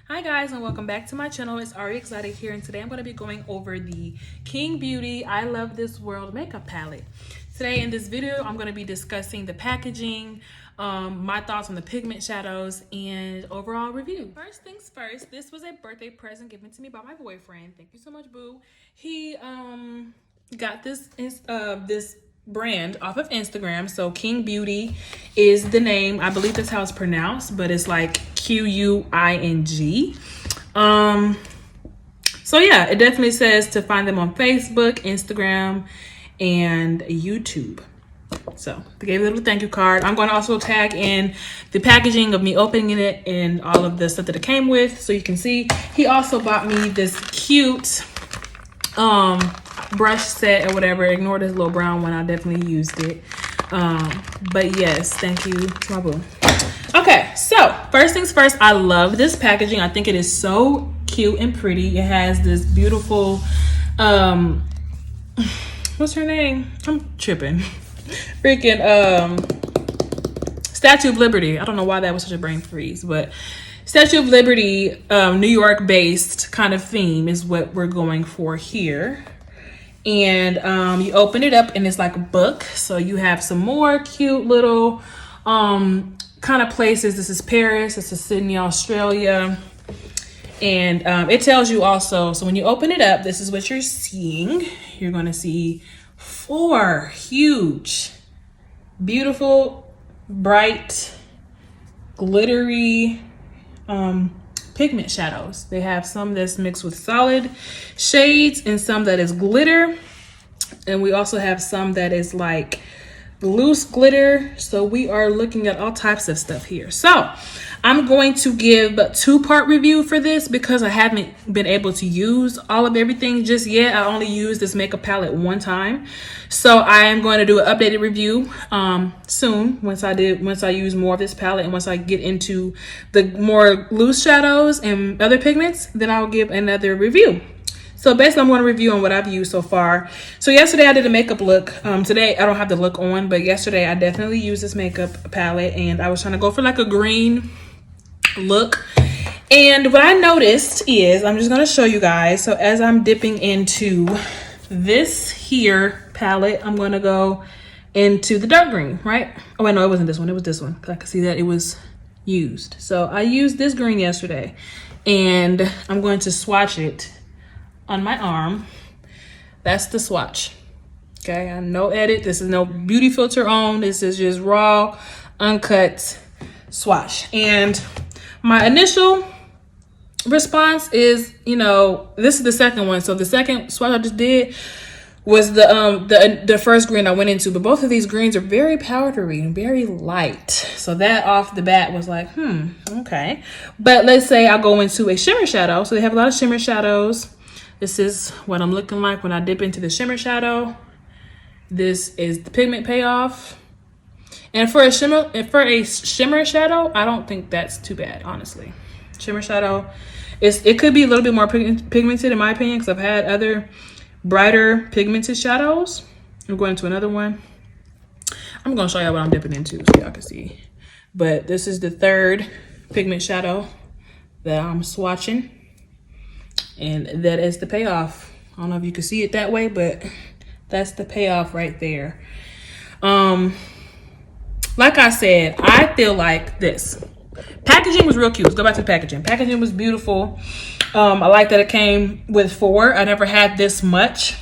Hi guys, and welcome back to my channel. It's Ari Exotic here, and today I'm going to be going over the King Beauty I Love This World makeup palette. Today in this video I'm going to be discussing the packaging, my thoughts on the pigment shadows, and overall review. First things first, this was a birthday present given to me by my boyfriend. Thank you so much, boo. He got this brand off of Instagram. So King Beauty is the name. I believe that's how it's pronounced, but it's like QING. So yeah, it definitely says to find them on Facebook, Instagram, and YouTube. So they gave a little thank you card. I'm going to also tag in the packaging of me opening it and all of the stuff that it came with, so you can see. He also bought me this cute brush set or whatever. Ignore this little brown one, I definitely used it. But yes, thank you to my boo. Okay, so first things first, I love this packaging. I think it is so cute and pretty. It has this beautiful what's her name? I'm tripping. Freaking Statue of Liberty. I don't know why that was such a brain freeze, but Statue of Liberty, New York based kind of theme is what we're going for here. And you open it up and it's like a book. So you have some more cute little kind of places. This is Paris, this is Sydney, Australia. And it tells you also, so when you open it up, this is what you're seeing. You're gonna see 4 huge, beautiful, bright, glittery pigment shadows. They have some that's mixed with solid shades and some that is glitter, and we also have some that is like loose glitter. So we are looking at all types of stuff here. So I'm going to give a 2-part review for this because I haven't been able to use all of everything just yet. I only used this makeup palette one time. So I am going to do an updated review soon once I use more of this palette, and once I get into the more loose shadows and other pigments, then I'll give another review. So basically I'm going to review on what I've used so far. So yesterday I did a makeup look. Today I don't have the look on, but yesterday I definitely used this makeup palette and I was trying to go for like a green look. And what I noticed is, I'm just going to show you guys. So as I'm dipping into this here palette, I'm going to go into the dark green, right? Oh wait, no, it wasn't this one. It was this one. I could see that it was used. So I used this green yesterday and I'm going to swatch it on my arm. That's the swatch. Okay, no edit. This is no beauty filter on. This is just raw, uncut swatch. And my initial response is, this is the second one. So the second swatch I just did was the first green I went into, but both of these greens are very powdery and very light. So that off the bat was like, okay. But let's say I go into a shimmer shadow. So they have a lot of shimmer shadows. This is what I'm looking like when I dip into the shimmer shadow. This is the pigment payoff. And for a shimmer shadow, I don't think that's too bad, honestly. Shimmer shadow, it could be a little bit more pigmented in my opinion, because I've had other brighter pigmented shadows. I'm going to another one. I'm going to show y'all what I'm dipping into so y'all can see. But this is the third pigment shadow that I'm swatching. And that is the payoff. I don't know if you can see it that way, but that's the payoff right there. Like I said, I feel like this packaging was real cute. Let's go back to the packaging. Packaging was beautiful. I like that it came with 4. I never had this much.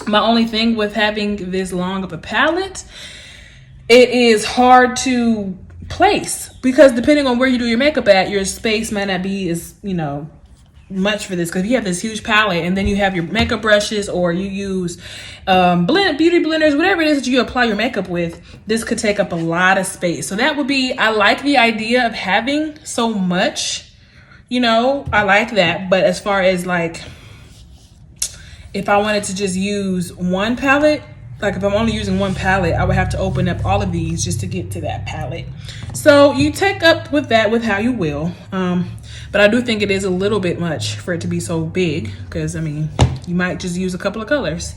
My only thing with having this long of a palette, it is hard to place because depending on where you do your makeup at, your space might not be as, much for this, because you have this huge palette and then you have your makeup brushes, or you use beauty blenders, whatever it is that you apply your makeup with. This could take up a lot of space. So that would be, I like the idea of having so much, I like that. But as far as like, if I wanted to just use one palette, like if I'm only using one palette, I would have to open up all of these just to get to that palette. So you take up with that with how you will. But I do think it is a little bit much for it to be so big, because I mean, you might just use a couple of colors.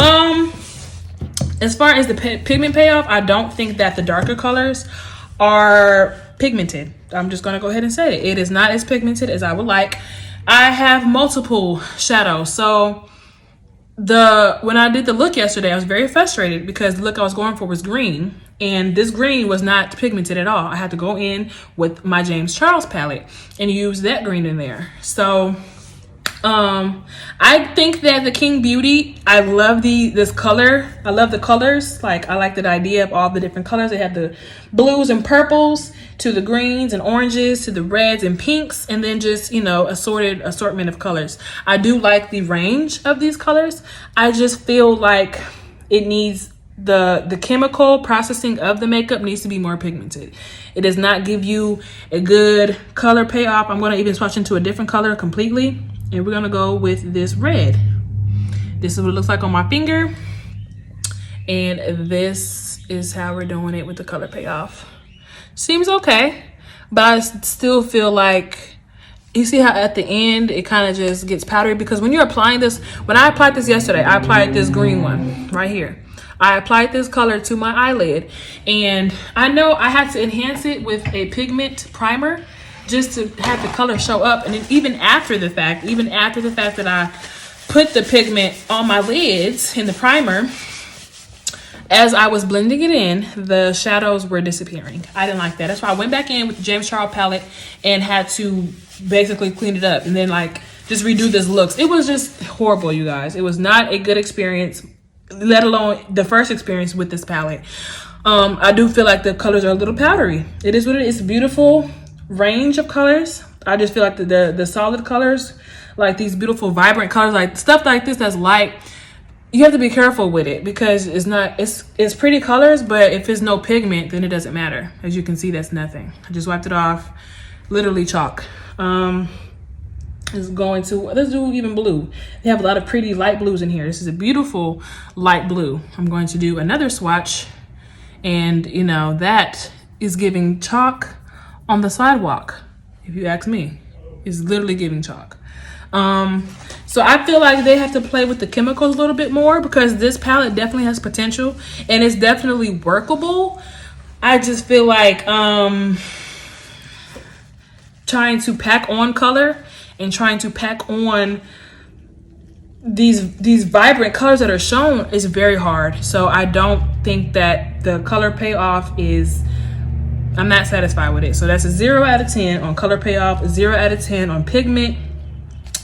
As far as the pigment payoff, I don't think that the darker colors are pigmented. I'm just gonna go ahead and say it. It is not as pigmented as I would like. I have multiple shadows. So when I did the look yesterday, I was very frustrated because the look I was going for was green, and this green was not pigmented at all. I had to go in with my James Charles palette and use that green in there. So I think that the King Beauty, I love this color. I love the colors. Like, I like the idea of all the different colors. They have the blues and purples to the greens and oranges to the reds and pinks, and then just, you know, assortment of colors. I do like the range of these colors. I just feel like it needs the chemical processing of the makeup needs to be more pigmented. It does not give you a good color payoff. I'm going to even swatch into a different color completely. And we're gonna go with this red. This is what it looks like on my finger. And this is how we're doing it with the color payoff. Seems okay, but I still feel like, you see how at the end it kind of just gets powdery? Because when you're applying this, when I applied this yesterday, I applied this green one right here. I applied this color to my eyelid, and I know I had to enhance it with a pigment primer just to have the color show up. And then even after the fact that I put the pigment on my lids in the primer, as I was blending it in, the shadows were disappearing. I didn't like that. That's why I went back in with the James Charles palette and had to basically clean it up and then like just redo this looks. It was just horrible, you guys. It was not a good experience, let alone the first experience with this palette. I do feel like the colors are a little powdery. It is what it is. It's beautiful range of colors. I just feel like the solid colors, like these beautiful vibrant colors, like stuff like this that's light, you have to be careful with it because it's pretty colors, but if it's no pigment, then it doesn't matter. As you can see, that's nothing. I just wiped it off, literally chalk. Let's do even blue. They have a lot of pretty light blues in here. This is a beautiful light blue. I'm going to do another swatch, and you know, that is giving chalk on the sidewalk, if you ask me. It's literally giving chalk. So I feel like they have to play with the chemicals a little bit more because this palette definitely has potential and it's definitely workable. I just feel like trying to pack on color and trying to pack on these vibrant colors that are shown is very hard. So I don't think that the color payoff is, I'm not satisfied with it. So that's a 0 out of 10 on color payoff, 0 out of 10 on pigment.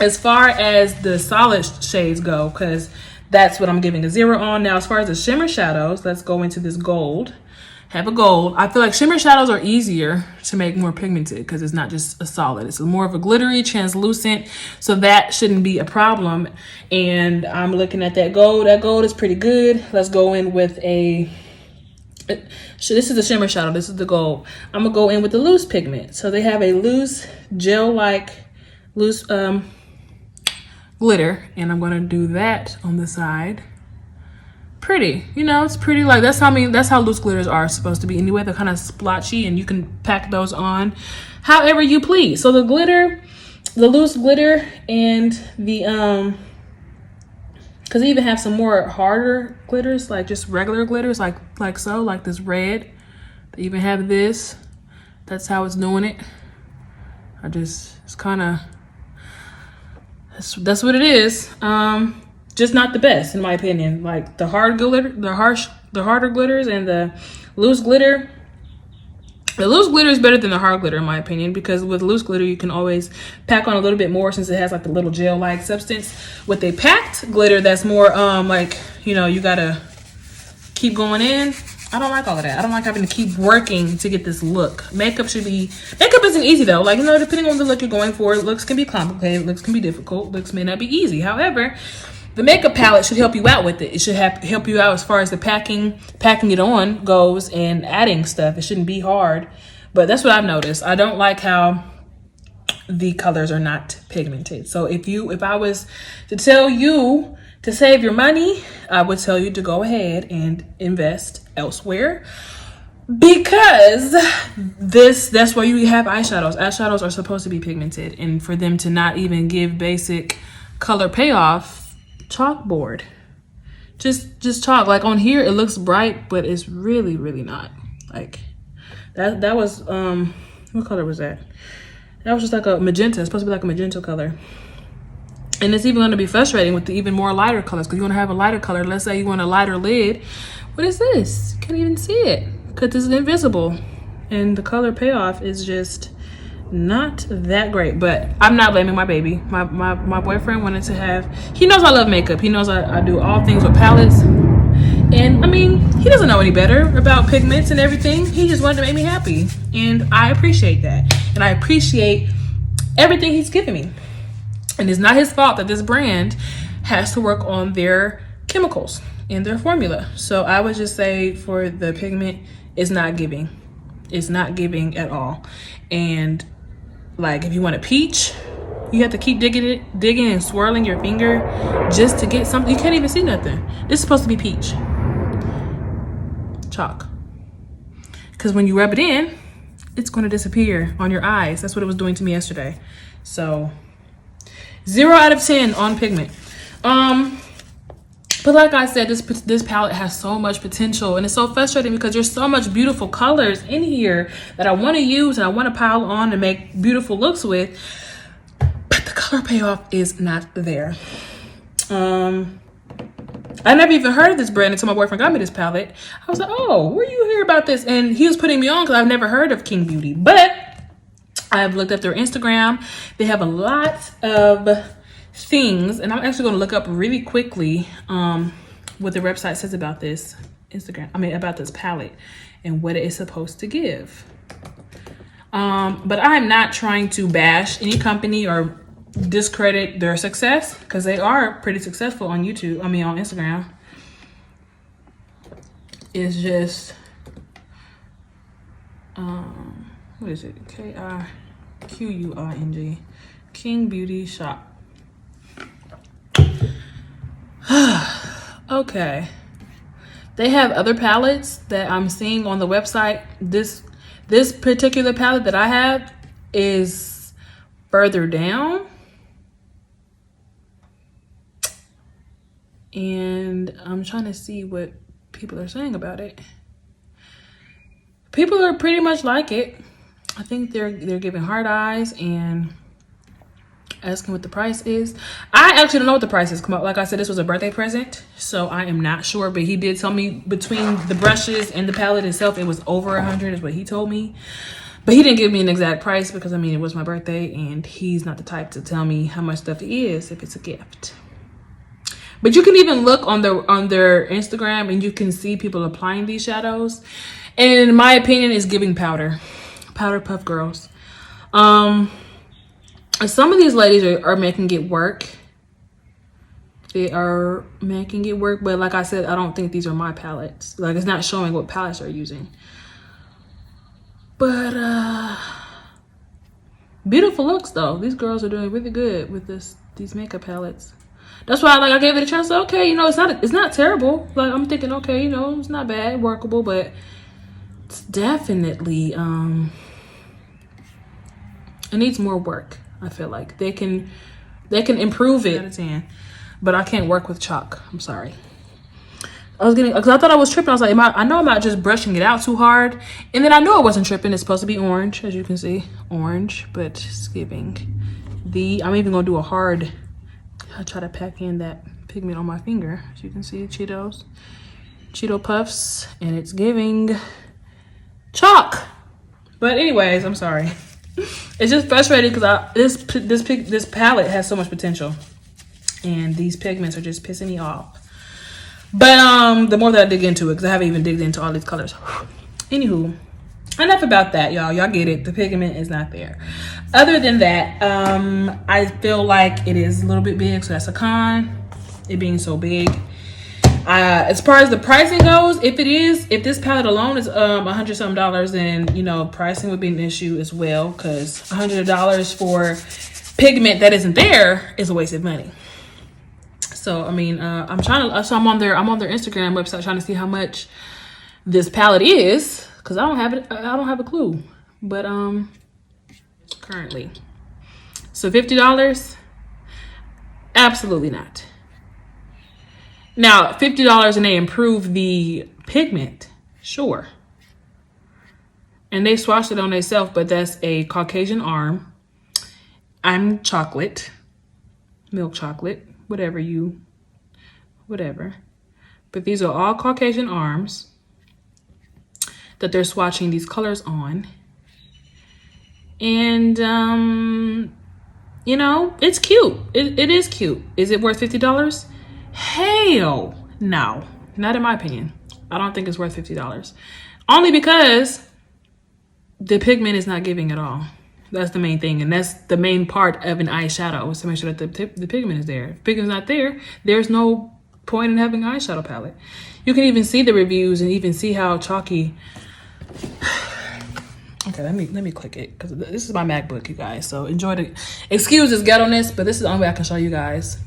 As far as the solid shades go, because that's what I'm giving a 0 on. Now, as far as the shimmer shadows, let's go into this gold. Have a gold. I feel like shimmer shadows are easier to make more pigmented because it's not just a solid. It's more of a glittery, translucent. So that shouldn't be a problem. And I'm looking at that gold. That gold is pretty good. Let's go in with a... So this is the shimmer shadow. This is the gold. I'm gonna go in with the loose pigment. So they have a loose gel-like loose glitter, and I'm gonna do that on the side. Pretty, you know, it's pretty. Like that's how loose glitters are supposed to be anyway. They're kind of splotchy, and you can pack those on however you please. So the glitter, the loose glitter, and the because they even have some more harder glitters, like just regular glitters, like this red. They even have this. That's how it's doing it. It's kind of, that's what it is. Just not the best in my opinion. Like the hard glitter, the harder glitters, and the loose glitter. The loose glitter is better than the hard glitter in my opinion, because with loose glitter you can always pack on a little bit more since it has like the little gel-like substance. With a packed glitter that's more like, you know, you gotta keep going in. I don't like all of that. I don't like having to keep working to get this look. Makeup isn't easy though. Like, you know, depending on the look you're going for, looks can be complicated, looks can be difficult, looks may not be easy. However, the makeup palette should help you out with it. It should help you out as far as the packing it on goes and adding stuff. It shouldn't be hard, but that's what I've noticed. I don't like how the colors are not pigmented. So if I was to tell you to save your money, I would tell you to go ahead and invest elsewhere, because that's why you have eyeshadows. Eyeshadows are supposed to be pigmented, and for them to not even give basic color payoff, chalkboard, just chalk. Like on here it looks bright, but it's really not. Like that was What color was that? That was just like a magenta. It's supposed to be like a magenta color. And it's even going to be frustrating with the even more lighter colors, because you want to have a lighter color. Let's say you want a lighter lid. What is this? You can't even see it because it's invisible. And the color payoff is just not that great. But I'm not blaming my baby. My boyfriend wanted to have, he knows I love makeup. He knows I do all things with palettes. And I mean, he doesn't know any better about pigments and everything. He just wanted to make me happy. And I appreciate that. And I appreciate everything he's given me. And it's not his fault that this brand has to work on their chemicals in their formula. So I would just say for the pigment, it's not giving. It's not giving at all. And like if you want a peach, you have to keep digging and swirling your finger just to get something. You can't even see nothing. This is supposed to be peach. Chalk. Because when you rub it in, it's going to disappear on your eyes. That's what it was doing to me yesterday. So 0 out of 10 on pigment. But like I said, this palette has so much potential, and it's so frustrating because there's so much beautiful colors in here that I want to use and I want to pile on and make beautiful looks with, but the color payoff is not there. I never even heard of this brand until my boyfriend got me this palette. I was like, oh, where you hear about this? And he was putting me on because I've never heard of King Beauty, but I've looked up their Instagram. They have a lot of things, and I'm actually going to look up really quickly what the website says about this about this palette and what it is supposed to give. But I'm not trying to bash any company or discredit their success, because they are pretty successful on YouTube. on Instagram. It's just what is it? KIQUING. King Beauty Shop. Okay. They have other palettes that I'm seeing on the website. This particular palette that I have is further down. And I'm trying to see what people are saying about it. People are pretty much like it. I think they're giving hard eyes and asking what the price is. I actually don't know what the price is. Like I said, this was a birthday present, so I am not sure, but he did tell me between the brushes and the palette itself, it was over 100 is what he told me. But he didn't give me an exact price because, I mean, it was my birthday and he's not the type to tell me how much stuff is if it's a gift. But you can even look on their Instagram and you can see people applying these shadows. And in my opinion, it's giving powder puff girls. Some of these ladies are making it work. They are making it work, but like I said, I don't think these are my palettes. Like, it's not showing what palettes they're using. But beautiful looks though. These girls are doing really good with these makeup palettes. That's why I gave it a chance. Okay, it's not terrible. Like, I'm thinking, okay, it's not bad, workable, but it's definitely it needs more work. I feel like they can improve it out of 10, but I can't work with chalk. I'm sorry. Because I thought I was tripping. I was like, I know I'm not just brushing it out too hard, and then I knew I wasn't tripping. It's supposed to be orange, as you can see, orange, but it's giving I'm even gonna do a hard. I try to pack in that pigment on my finger, as you can see, Cheeto puffs, and it's giving chalk. But anyways, I'm sorry. It's just frustrating because this palette has so much potential, and these pigments are just pissing me off. But the more that I dig into it, because I haven't even digged into all these colors. Anywho, enough about that, y'all. Y'all get it. The pigment is not there. Other than that, I feel like it is a little bit big, so that's a con. It being so big. As far as the pricing goes, if this palette alone is $100 something, then pricing would be an issue as well, because $100 for pigment that isn't there is a waste of money. So I mean, I'm on their Instagram website trying to see how much this palette is, because I don't have a clue. But currently, so $50, absolutely not. Now, $50 and they improve the pigment, sure. And they swatched it on themselves, but that's a Caucasian arm. I'm chocolate, milk chocolate, whatever. But these are all Caucasian arms that they're swatching these colors on. And, you know, it's cute. It is cute. Is it worth $50? Hell no, not in my opinion. I don't think it's worth $50. Only because the pigment is not giving at all. That's the main thing. And that's the main part of an eyeshadow, is to make sure that the pigment is there. If the pigment's not there, there's no point in having an eyeshadow palette. You can even see the reviews and even see how chalky. Okay, let me click it, because this is my MacBook, you guys. So enjoy the, excuse this ghetto-ness, but this is the only way I can show you guys.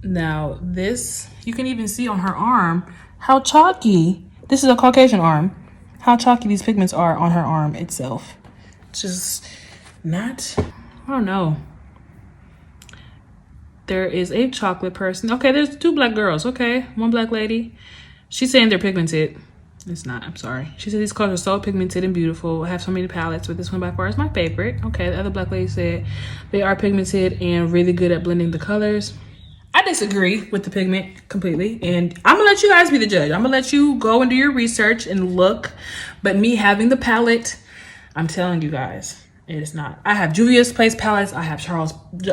Now this, you can even see on her arm how chalky, this is a Caucasian arm, how chalky these pigments are on her arm itself. It's just not, I don't know. There is a chocolate person. Okay, there's 2 black girls. Okay, 1 black lady. She's saying they're pigmented. It's not, I'm sorry. She said these colors are so pigmented and beautiful. I have so many palettes, but this one by far is my favorite. Okay, the other black lady said they are pigmented and really good at blending the colors. I disagree with the pigment completely, and I'm gonna let you guys be the judge. I'm gonna let you go and do your research and look, but me having the palette, I'm telling you guys, it is not. I have Juvia's Place palettes. I have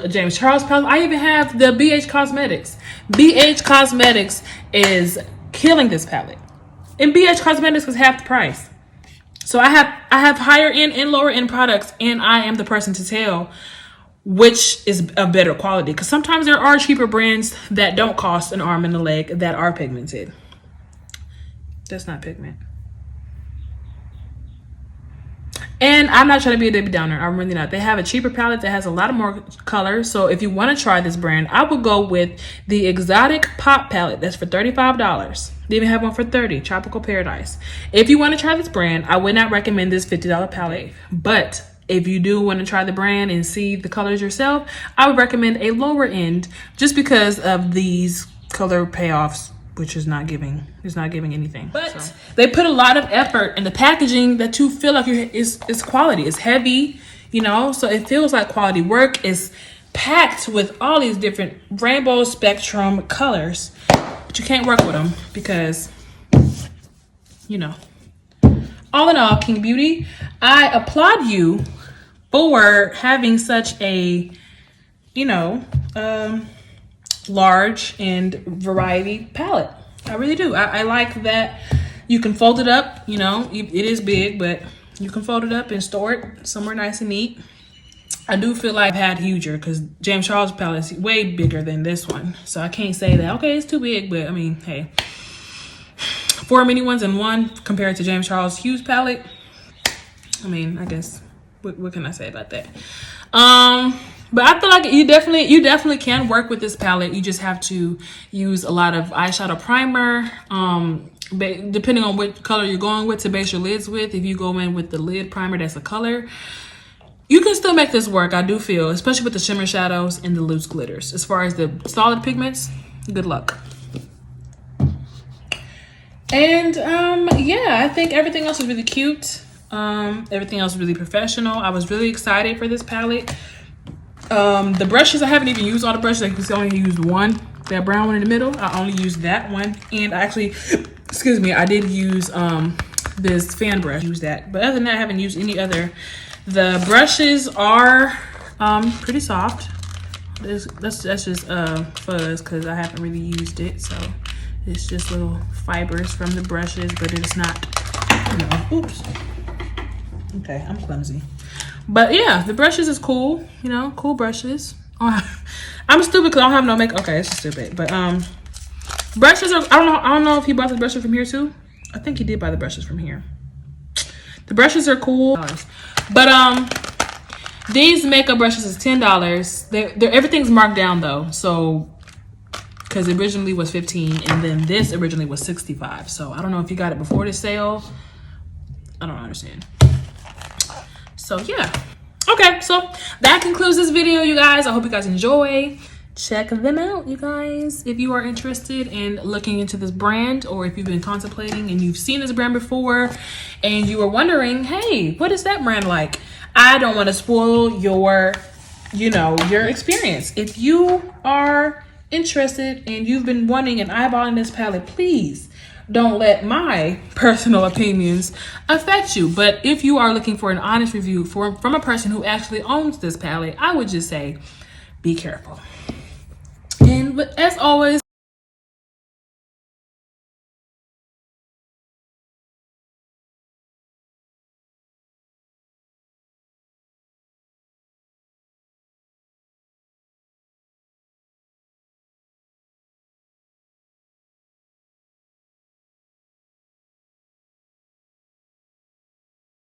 James Charles palettes. I even have the BH Cosmetics. BH Cosmetics is killing this palette, and BH Cosmetics is half the price. So I have higher end and lower end products, and I am the person to tell which is of better quality, because sometimes there are cheaper brands that don't cost an arm and a leg that are pigmented. That's not pigment. And I'm not trying to be a Debbie Downer. I'm really not. They have a cheaper palette that has a lot of more colors. So if you want to try this brand, I would go with the Exotic Pop palette. That's for $35. They even have one for $30, Tropical Paradise. If you want to try this brand, I would not recommend this $50 palette. But if you do want to try the brand and see the colors yourself, I would recommend a lower end, just because of these color payoffs, which is not giving anything. But so they put a lot of effort in the packaging that you feel like is quality. It's heavy, you know, so it feels like quality work. Is packed with all these different rainbow spectrum colors, but you can't work with them because, you know. All in all, King Beauty, I applaud you for having such a, you know, large and variety palette. I really do. I like that you can fold it up. You know, it is big, but you can fold it up and store it somewhere nice and neat. I do feel like I've had huger, because James Charles palette is way bigger than this one. So I can't say that, okay, it's too big, but I mean, hey. 4 mini ones in one compared to James Charles Hughes palette. I mean, I guess, what can I say about that? But I feel like you definitely can work with this palette. You just have to use a lot of eyeshadow primer, depending on what color you're going with to base your lids with. If you go in with the lid primer, that's a color, you can still make this work, I do feel, especially with the shimmer shadows and the loose glitters. As far as the solid pigments, good luck. And yeah, I think everything else is really cute. Everything else is really professional. I was really excited for this palette. The brushes, I haven't even used all the brushes. I can only used one, that brown one in the middle. I only used that one, and I actually, excuse me, I did use this fan brush. Use that, but other than that, I haven't used any other. The brushes are pretty soft. That's just fuzz, because I haven't really used it, so it's just little fibers from the brushes, but it's not, you know, oops. Okay, I'm clumsy. But yeah, the brushes is cool, you know, cool brushes. I'm stupid because I don't have no makeup. Okay, it's stupid. But brushes are, I don't know if he bought the brushes from here too. I think he did buy the brushes from here. The brushes are cool. But these makeup brushes is $10. They're everything's marked down though. So because it originally was $15 and then this originally was $65. So I don't know if you got it before the sale. I don't understand. So yeah. Okay, so that concludes this video, you guys. I hope you guys enjoy. check them out, you guys. If you are interested in looking into this brand, or if you've been contemplating and you've seen this brand before and you were wondering, hey, what is that brand like? I don't want to spoil your experience. If you are interested and you've been wanting and eyeballing this palette, please don't let my personal opinions affect you. But if you are looking for an honest review from a person who actually owns this palette, I would just say, be careful. And as always,